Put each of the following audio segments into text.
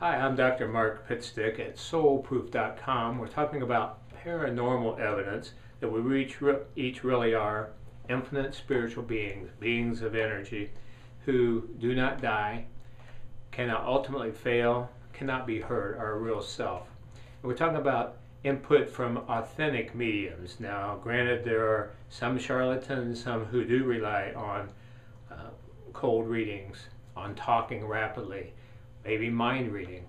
Hi, I'm Dr. Mark Pitstick at soulproof.com. We're talking about paranormal evidence that we each really are infinite spiritual beings, beings of energy, who do not die, cannot ultimately fail, cannot be hurt, our real self. And we're talking about input from authentic mediums. Now, granted, there are some charlatans, some who do rely on cold readings, on talking rapidly, maybe mind reading.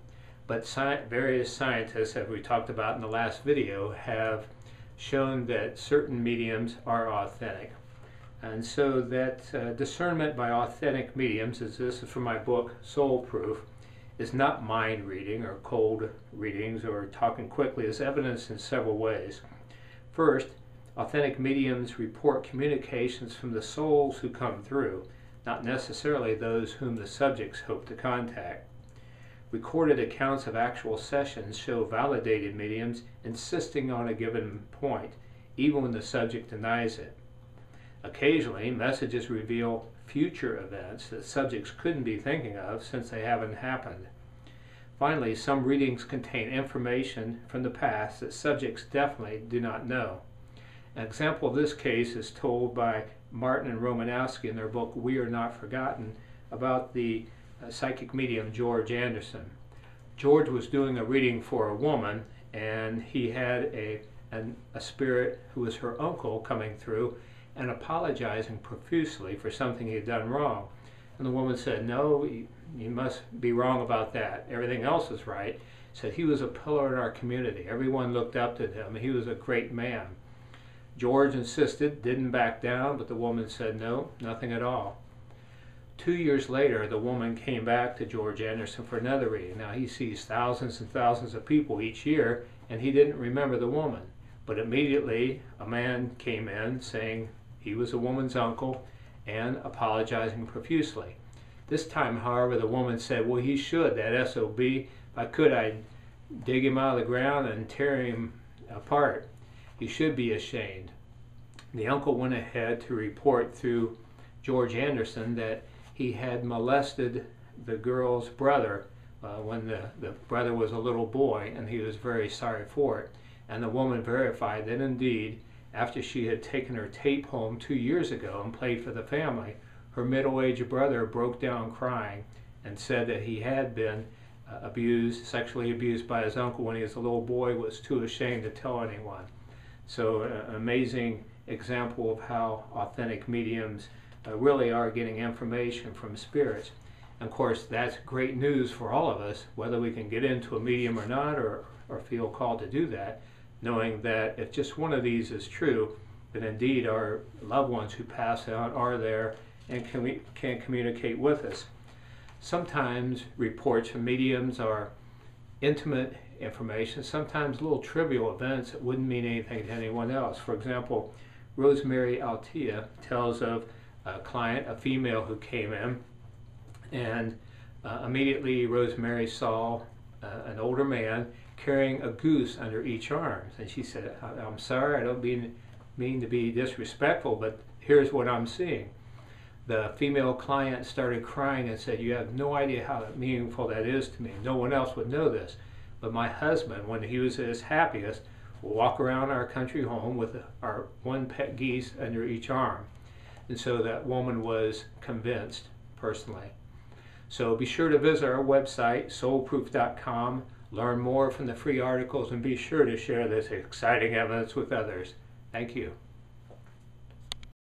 But various scientists, as we talked about in the last video, have shown that certain mediums are authentic. And so that discernment by authentic mediums, as this is from my book, Soul Proof, is not mind reading or cold readings or talking quickly, is evidenced in several ways. First, authentic mediums report communications from the souls who come through, not necessarily those whom the subjects hope to contact. Recorded accounts of actual sessions show validated mediums insisting on a given point, even when the subject denies it. Occasionally, messages reveal future events that subjects couldn't be thinking of since they haven't happened. Finally, some readings contain information from the past that subjects definitely do not know. An example of this case is told by Martin and Romanowski in their book We Are Not Forgotten about the psychic medium George Anderson. George was doing a reading for a woman, and he had a spirit who was her uncle coming through and apologizing profusely for something he had done wrong. And the woman said, "No, you must be wrong about that. Everything else is right." Said he was a pillar in our community. Everyone looked up to him. He was a great man. George insisted, didn't back down, but the woman said, "No, nothing at all." 2 years later, the woman came back to George Anderson for another reading. Now, he sees thousands and thousands of people each year, and he didn't remember the woman. But immediately, a man came in saying he was a woman's uncle and apologizing profusely. This time, however, the woman said, "Well, he should, that SOB. If I could, I'd dig him out of the ground and tear him apart. He should be ashamed." The uncle went ahead to report through George Anderson that he had molested the girl's brother when the brother was a little boy, and he was very sorry for it. And the woman verified that indeed, after she had taken her tape home 2 years ago and played for the family, her middle-aged brother broke down crying and said that he had been sexually abused by his uncle when he was a little boy, was too ashamed to tell anyone. So an amazing example of how authentic mediums really are getting information from spirits. And of course, that's great news for all of us, whether we can get into a medium or not, or feel called to do that, knowing that if just one of these is true, then indeed our loved ones who pass out are there and can communicate with us. Sometimes reports from mediums are intimate information, sometimes little trivial events that wouldn't mean anything to anyone else. For example, Rosemary Altea tells of a client, a female who came in, and immediately Rosemary saw an older man carrying a goose under each arm. And she said, "I'm sorry, I don't mean to be disrespectful, but here's what I'm seeing." The female client started crying and said, "You have no idea how meaningful that is to me. No one else would know this. But my husband, when he was at his happiest, would walk around our country home with our one pet geese under each arm." And so that woman was convinced personally. So be sure to visit our website, soulproof.com, learn more from the free articles, and be sure to share this exciting evidence with others. Thank you.